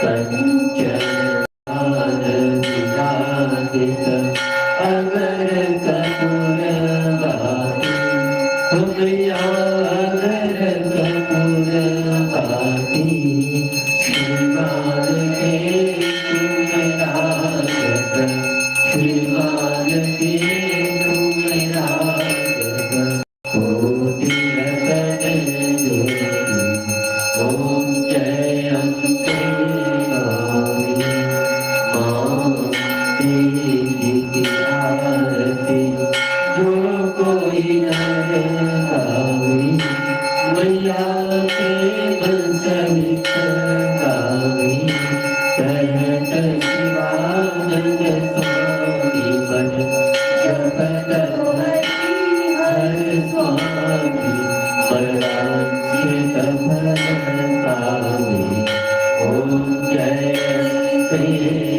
कंचन विराजित अगर कपूर बाती अगर कपूर बाती श्रीमान के तुम राजत श्रीमान के तुम राजत कोटि रतन जोड़ी ओम जय अम्बे गौरी माँ तेरी की आरती जो कोई नर गावे मैया के बंसलिक गावे सहत शिवानंद स्वामी बन जपत हर स्वामी बलवांछित फल पावे ओम जय श्री